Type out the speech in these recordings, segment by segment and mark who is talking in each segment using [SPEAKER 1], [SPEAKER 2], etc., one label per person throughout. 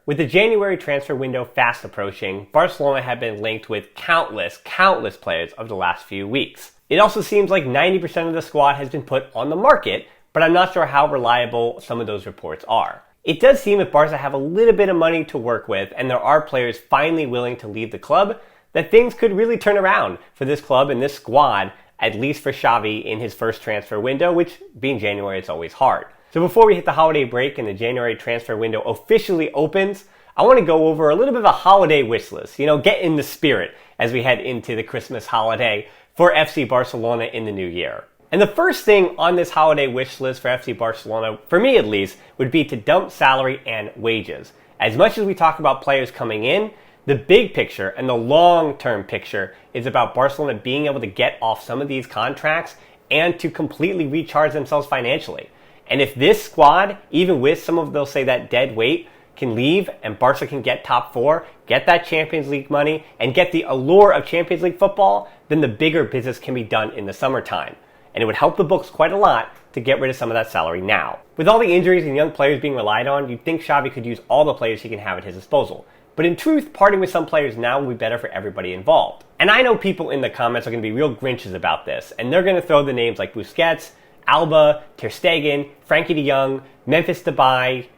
[SPEAKER 1] With the January transfer window fast approaching, Barcelona have been linked with countless players over the last few weeks. It also seems like 90% of the squad has been put on the market, but I'm not sure how reliable some of those reports are. It does seem if Barca have a little bit of money to work with and there are players finally willing to leave the club, that things could really turn around for this club and this squad, at least for Xavi in his first transfer window, which being January, it's always hard. So before we hit the holiday break and the January transfer window officially opens, I want to go over a little bit of a holiday wish list. Get in the spirit as we head into the Christmas holiday for FC Barcelona in the new year. And the first thing on this holiday wish list for FC Barcelona, for me at least, would be to dump salary and wages. As much as we talk about players coming in, the big picture and the long-term picture is about Barcelona being able to get off some of these contracts and to completely recharge themselves financially. And if this squad, even with some of, they'll say, that dead weight, can leave and Barca can get top 4, get that Champions League money, and get the allure of Champions League football, then the bigger business can be done in the summertime. And it would help the books quite a lot to get rid of some of that salary now. With all the injuries and young players being relied on, you'd think Xavi could use all the players he can have at his disposal. But in truth, parting with some players now will be better for everybody involved. And I know people in the comments are going to be real Grinches about this, and they're going to throw the names like Busquets, Alba, Ter Stegen, Frankie de Jong, Memphis Depay,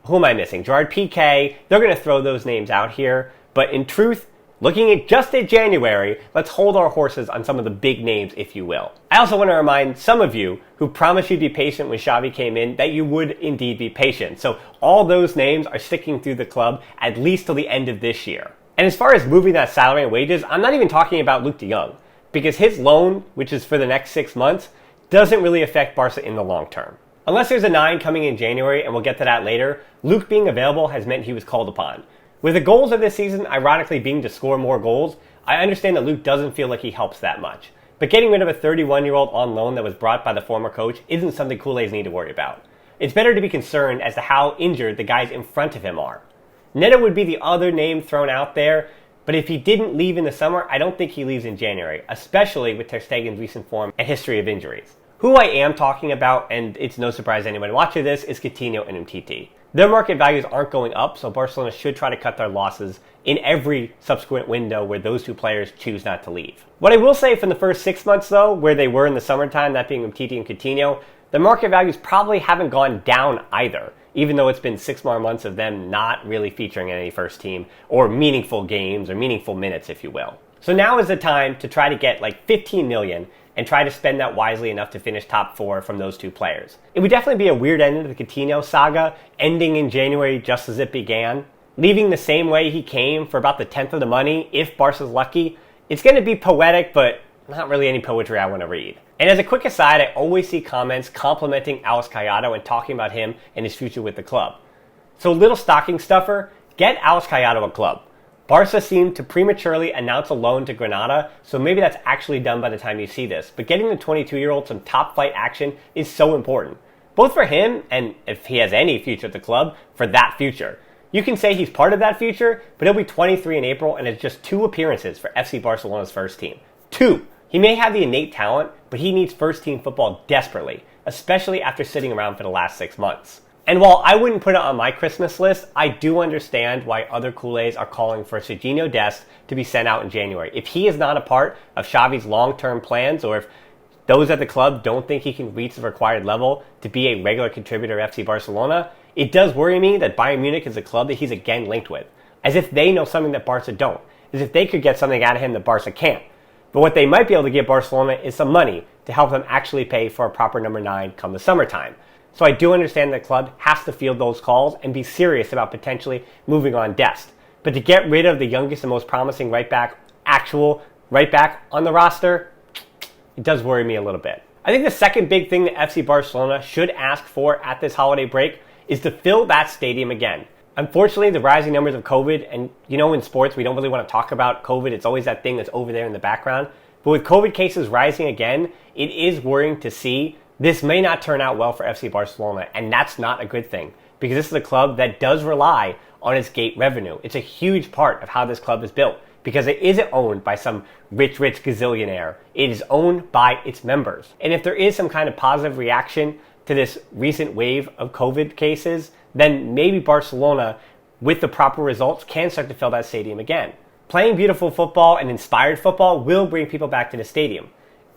[SPEAKER 1] who am I missing? Gerard Piqué. They're going to throw those names out here. But in truth, looking at just at January, let's hold our horses on some of the big names, if you will. I also want to remind some of you who promised you'd be patient when Xavi came in that you would indeed be patient. So all those names are sticking through the club at least till the end of this year. And as far as moving that salary and wages, I'm not even talking about Luuk de Jong, because his loan, which is for the next 6 months, doesn't really affect Barca in the long term. Unless there's a 9 coming in January, and we'll get to that later, Luuk being available has meant he was called upon. With the goals of this season ironically being to score more goals, I understand that Luuk doesn't feel like he helps that much. But getting rid of a 31-year-old on loan that was brought by the former coach isn't something Kool-Aids need to worry about. It's better to be concerned as to how injured the guys in front of him are. Neto would be the other name thrown out there, but if he didn't leave in the summer, I don't think he leaves in January, especially with Ter Stegen's recent form and history of injuries. Who I am talking about, and it's no surprise to anyone watching this, is Coutinho and Umtiti. Their market values aren't going up, so Barcelona should try to cut their losses in every subsequent window where those two players choose not to leave. What I will say from the first 6 months, though, where they were in the summertime, that being Umtiti and Coutinho, the market values probably haven't gone down either, even though it's been 6 more months of them not really featuring in any first team, or meaningful games, or meaningful minutes, if you will. So now is the time to try to get like 15 million and try to spend that wisely enough to finish top 4 from those two players. It would definitely be a weird ending to the Coutinho saga, ending in January just as it began. Leaving the same way he came for about the 10th of the money, if Barca's lucky. It's going to be poetic, but not really any poetry I want to read. And as a quick aside, I always see comments complimenting Alex Collado and talking about him and his future with the club. So little stocking stuffer, get Alex Collado a club. Barca seemed to prematurely announce a loan to Granada, so maybe that's actually done by the time you see this. But getting the 22-year-old some top-flight action is so important. Both for him, and if he has any future at the club, for that future. You can say he's part of that future, but he'll be 23 in April and has just 2 appearances for FC Barcelona's first team. 2! He may have the innate talent, but he needs first-team football desperately, especially after sitting around for the last 6 months. And while I wouldn't put it on my Christmas list, I do understand why other Kool-Aids are calling for Serginho Dest to be sent out in January. If he is not a part of Xavi's long-term plans, or if those at the club don't think he can reach the required level to be a regular contributor at FC Barcelona, it does worry me that Bayern Munich is a club that he's again linked with. As if they know something that Barca don't. As if they could get something out of him that Barca can't. But what they might be able to give Barcelona is some money to help them actually pay for a proper number 9 come the summertime. So I do understand the club has to field those calls and be serious about potentially moving on Dest. But to get rid of the youngest and most promising actual right back on the roster, it does worry me a little bit. I think the second big thing that FC Barcelona should ask for at this holiday break is to fill that stadium again. Unfortunately, the rising numbers of COVID, and in sports we don't really want to talk about COVID, it's always that thing that's over there in the background. But with COVID cases rising again, it is worrying to see this may not turn out well for FC Barcelona, and that's not a good thing, because this is a club that does rely on its gate revenue. It's a huge part of how this club is built, because it isn't owned by some rich gazillionaire. It is owned by its members. And if there is some kind of positive reaction to this recent wave of COVID cases, then maybe Barcelona with the proper results, can start to fill that stadium again. Playing beautiful football and inspired football will bring people back to the stadium.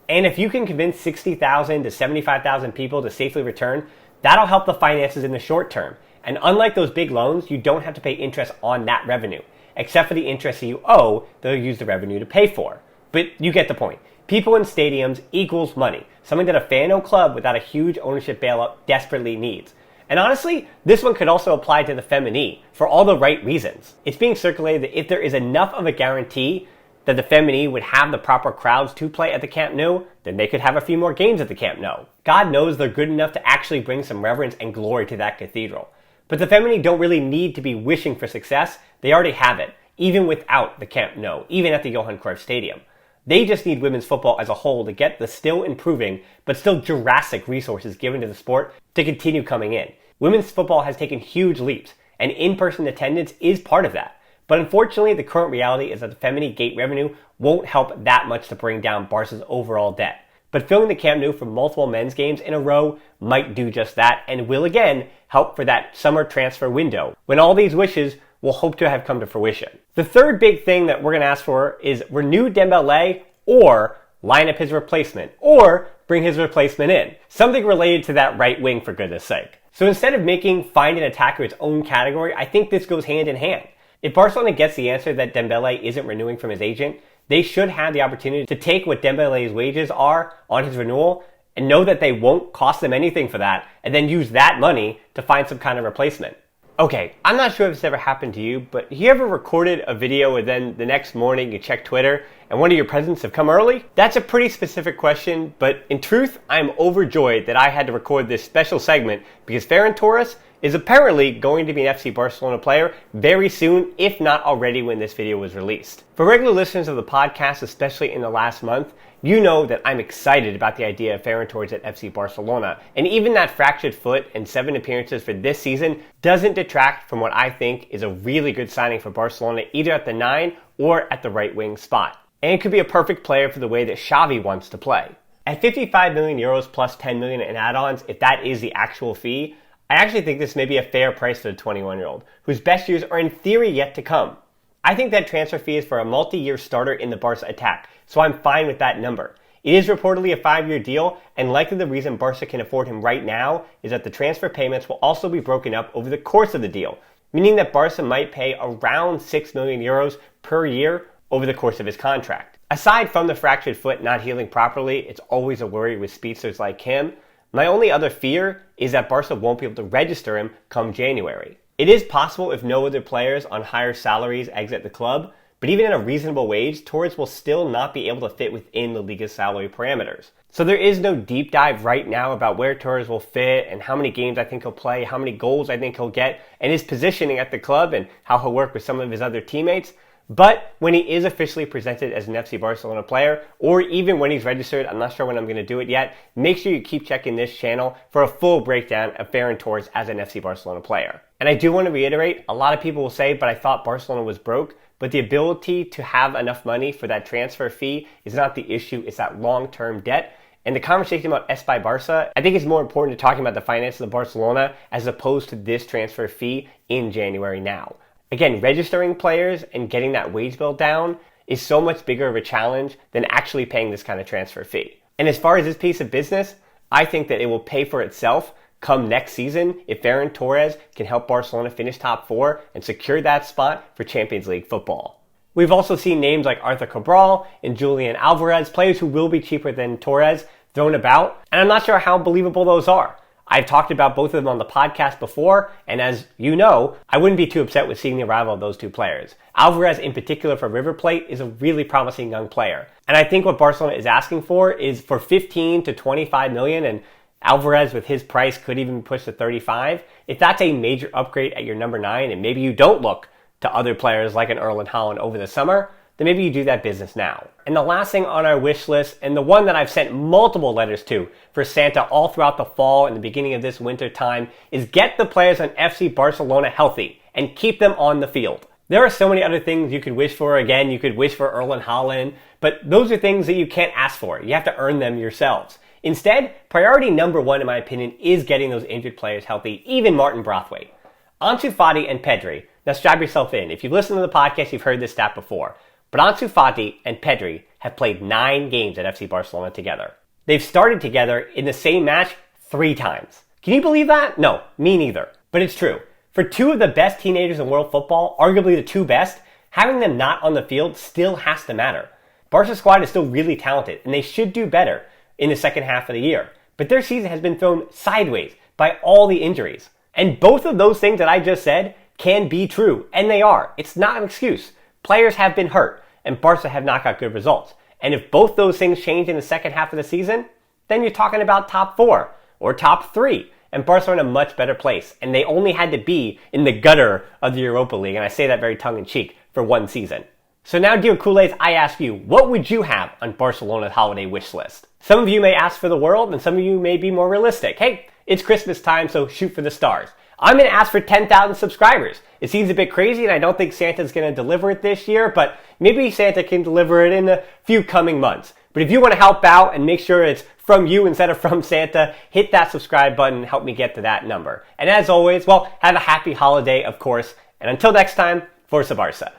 [SPEAKER 1] And if you can convince 60,000 to 75,000 people to safely return, that'll help the finances in the short term. And unlike those big loans, you don't have to pay interest on that revenue, except for the interest that you owe, they'll use the revenue to pay for. But you get the point. People in stadiums equals money, something that a fan-owned club without a huge ownership bailout desperately needs. And honestly, this one could also apply to the Femení for all the right reasons. It's being circulated that if there is enough of a guarantee that the Femení would have the proper crowds to play at the Camp Nou, then they could have a few more games at the Camp Nou. God knows they're good enough to actually bring some reverence and glory to that cathedral. But the Femení don't really need to be wishing for success. They already have it, even without the Camp Nou, even at the Johan Cruyff Stadium. They just need women's football as a whole to get the still improving, but still Jurassic resources given to the sport to continue coming in. Women's football has taken huge leaps, and in-person attendance is part of that. But unfortunately, the current reality is that the Femení gate revenue won't help that much to bring down Barca's overall debt. But filling the Camp Nou for multiple men's games in a row might do just that, and will again help for that summer transfer window, when all these wishes will hope to have come to fruition. The third big thing that we're going to ask for is renew Dembélé or line up his replacement, or bring his replacement in. Something related to that right wing, for goodness sake. So instead of making find an attacker its own category, I think this goes hand in hand. If Barcelona gets the answer that Dembélé isn't renewing from his agent, they should have the opportunity to take what Dembélé's wages are on his renewal and know that they won't cost them anything for that, and then use that money to find some kind of replacement. Okay, I'm not sure if this ever happened to you, but you ever recorded a video and then the next morning you check Twitter and one of your presents have come early? That's a pretty specific question, but in truth, I'm overjoyed that I had to record this special segment because Ferran Torres is apparently going to be an FC Barcelona player very soon, if not already when this video was released. For regular listeners of the podcast, especially in the last month, you know that I'm excited about the idea of Ferran Torres at FC Barcelona, and even that fractured foot and 7 appearances for this season doesn't detract from what I think is a really good signing for Barcelona, either at the 9 or at the right wing spot. And it could be a perfect player for the way that Xavi wants to play. At 55 million euros plus 10 million in add-ons, if that is the actual fee, I actually think this may be a fair price for the 21-year-old, whose best years are in theory yet to come. I think that transfer fee is for a multi-year starter in the Barca attack, so I'm fine with that number. It is reportedly a 5-year deal, and likely the reason Barca can afford him right now is that the transfer payments will also be broken up over the course of the deal, meaning that Barca might pay around 6 million euros per year over the course of his contract. Aside from the fractured foot not healing properly, it's always a worry with speedsters like him. My only other fear is that Barca won't be able to register him come January. It is possible if no other players on higher salaries exit the club, but even at a reasonable wage, Torres will still not be able to fit within the Liga's salary parameters. So there is no deep dive right now about where Torres will fit and how many games I think he'll play, how many goals I think he'll get, and his positioning at the club and how he'll work with some of his other teammates. But when he is officially presented as an FC Barcelona player, or even when he's registered, I'm not sure when I'm going to do it yet, make sure you keep checking this channel for a full breakdown of Ferran Torres as an FC Barcelona player. And I do want to reiterate, a lot of people will say, but I thought Barcelona was broke, but the ability to have enough money for that transfer fee is not the issue, it's that long-term debt. And the conversation about Espai Barca, I think it's more important to talking about the finances of Barcelona as opposed to this transfer fee in January now. Again, registering players and getting that wage bill down is so much bigger of a challenge than actually paying this kind of transfer fee. And as far as this piece of business, I think that it will pay for itself come next season if Ferran Torres can help Barcelona finish top 4 and secure that spot for Champions League football. We've also seen names like Arthur Cabral and Julian Alvarez, players who will be cheaper than Torres, thrown about, and I'm not sure how believable those are. I've talked about both of them on the podcast before, and as you know, I wouldn't be too upset with seeing the arrival of those two players. Alvarez, in particular for River Plate, is a really promising young player. And I think what Barcelona is asking for is for 15 to 25 million, and Alvarez with his price could even push to 35. If that's a major upgrade at your number 9, and maybe you don't look to other players like an Erling Haaland over the summer, then maybe you do that business now. And the last thing on our wish list, and the one that I've sent multiple letters to for Santa all throughout the fall and the beginning of this winter time, is get the players on FC Barcelona healthy and keep them on the field. There are so many other things you could wish for. Again, you could wish for Erling Haaland, but those are things that you can't ask for. You have to earn them yourselves. Instead, priority number 1, in my opinion, is getting those injured players healthy, even Martin Braithwaite. Ansu Fati and Pedri, Now strap yourself in. If you've listened to the podcast, you've heard this stat before. But Ansu Fati and Pedri have played 9 games at FC Barcelona together. They've started together in the same match 3 times. Can you believe that? No, me neither. But it's true. For 2 of the best teenagers in world football, arguably the 2 best, having them not on the field still has to matter. Barca's squad is still really talented, and they should do better in the second half of the year. But their season has been thrown sideways by all the injuries. And both of those things that I just said can be true, and they are. It's not an excuse. Players have been hurt, and Barca have not got good results. And if both those things change in the second half of the season, then you're talking about top 4 or top 3. And Barca are in a much better place. And they only had to be in the gutter of the Europa League, and I say that very tongue-in-cheek, for 1 season. So now, dear Kool-Aids, I ask you, what would you have on Barcelona's holiday wish list? Some of you may ask for the world, and some of you may be more realistic. Hey, it's Christmas time, so shoot for the stars. I'm going to ask for 10,000 subscribers. It seems a bit crazy, and I don't think Santa's going to deliver it this year, but maybe Santa can deliver it in a few coming months. But if you want to help out and make sure it's from you instead of from Santa, hit that subscribe button and help me get to that number. And as always, well, have a happy holiday, of course. And until next time, Forza Barca.